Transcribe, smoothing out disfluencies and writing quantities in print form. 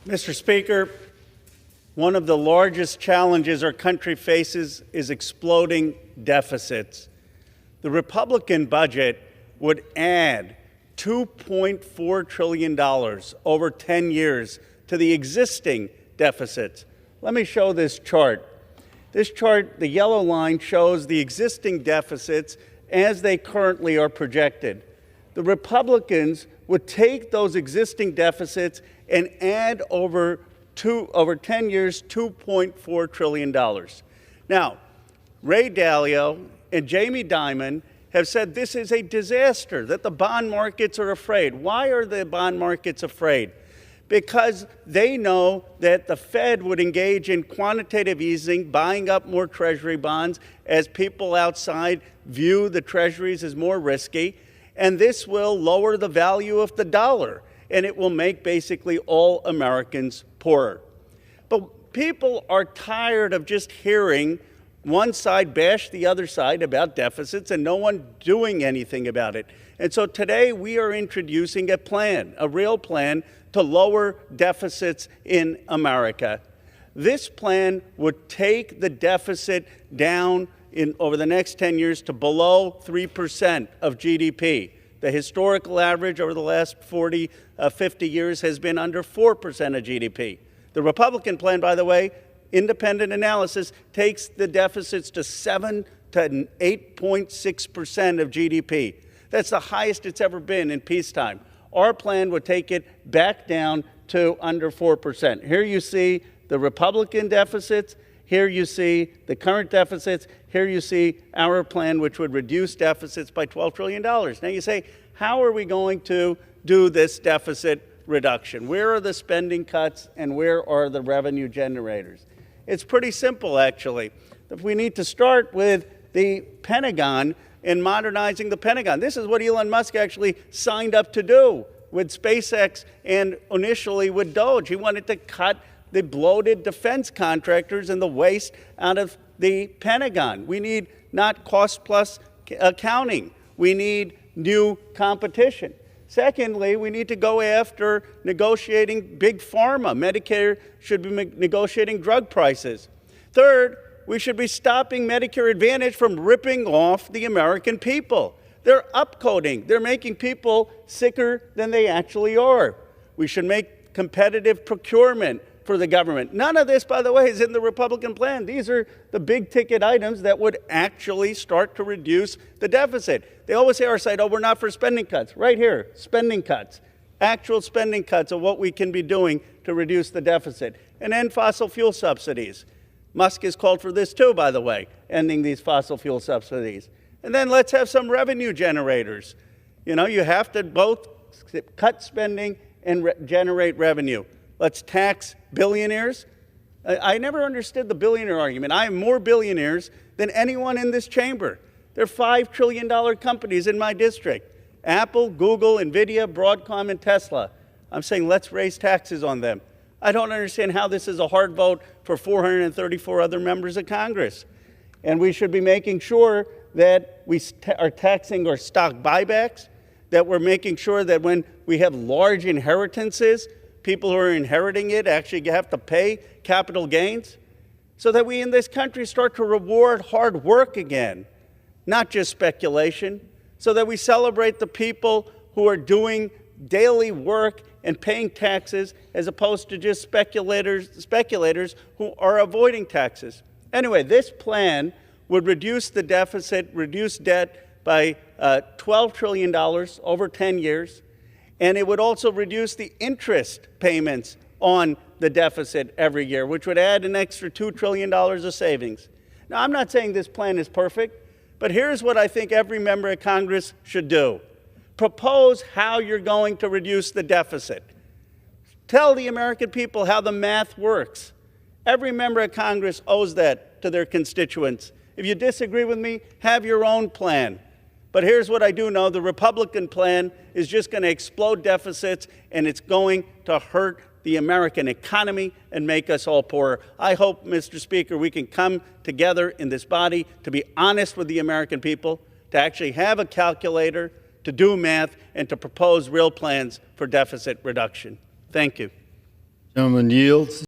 Mr. Speaker, one of the largest challenges our country faces is exploding deficits. The Republican budget would add $2.4 trillion over 10 years to the existing deficits. Let me show this chart. This chart, the yellow line, shows the existing deficits as they currently are projected. The Republicans would take those existing deficits and add over 10 years $2.4 trillion. Now, Ray Dalio and Jamie Dimon have said this is a disaster, that the bond markets are afraid. Why are the bond markets afraid? Because they know that the Fed would engage in quantitative easing, buying up more Treasury bonds as people outside view the Treasuries as more risky, and this will lower the value of the dollar, and it will make basically all Americans poorer. But people are tired of just hearing one side bash the other side about deficits and no one doing anything about it. And so today we are introducing a plan, a real plan to lower deficits in America. This plan would take the deficit down over the next 10 years to below 3% of GDP. The historical average over the last 50 years has been under 4% of GDP. The Republican plan, by the way, independent analysis, takes the deficits to 7 to 8.6% of GDP. That's the highest it's ever been in peacetime. Our plan would take it back down to under 4%. Here you see the Republican deficits. Here you see the current deficits. Here you see our plan, which would reduce deficits by $12 trillion. Now you say, how are we going to do this deficit reduction? Where are the spending cuts and where are the revenue generators? It's pretty simple, actually. We need to start with the Pentagon and modernizing the Pentagon. This is what Elon Musk actually signed up to do with SpaceX and initially with Doge. He wanted to cut the bloated defense contractors and the waste out of the Pentagon. We need not cost-plus accounting. We need new competition. Secondly, we need to go after negotiating big pharma. Medicare should be negotiating drug prices. Third, we should be stopping Medicare Advantage from ripping off the American people. They're upcoding. They're making people sicker than they actually are. We should make competitive procurement for the government. None of this, by the way, is in the Republican plan. These are the big ticket items that would actually start to reduce the deficit. They always say our side, oh, we're not for spending cuts. Right here, spending cuts. Actual spending cuts of what we can be doing to reduce the deficit. And end fossil fuel subsidies. Musk has called for this too, by the way, ending these fossil fuel subsidies. And then let's have some revenue generators. You know, you have to both cut spending and generate revenue. Let's tax billionaires. I never understood the billionaire argument. I have more billionaires than anyone in this chamber. There are $5 trillion companies in my district. Apple, Google, NVIDIA, Broadcom, and Tesla. I'm saying let's raise taxes on them. I don't understand how this is a hard vote for 434 other members of Congress. And we should be making sure that we are taxing our stock buybacks, that we're making sure that when we have large inheritances, people who are inheriting it actually have to pay capital gains, so that we in this country start to reward hard work again, not just speculation, so that we celebrate the people who are doing daily work and paying taxes as opposed to just speculators who are avoiding taxes. Anyway, this plan would reduce the deficit, reduce debt by $12 trillion over 10 years. And it would also reduce the interest payments on the deficit every year, which would add an extra $2 trillion of savings. Now, I'm not saying this plan is perfect, but here's what I think every member of Congress should do. Propose how you're going to reduce the deficit. Tell the American people how the math works. Every member of Congress owes that to their constituents. If you disagree with me, have your own plan. But here's what I do know. The Republican plan is just going to explode deficits, and it's going to hurt the American economy and make us all poorer. I hope, Mr. Speaker, we can come together in this body to be honest with the American people, to actually have a calculator, to do math, and to propose real plans for deficit reduction. Thank you. Gentleman yields.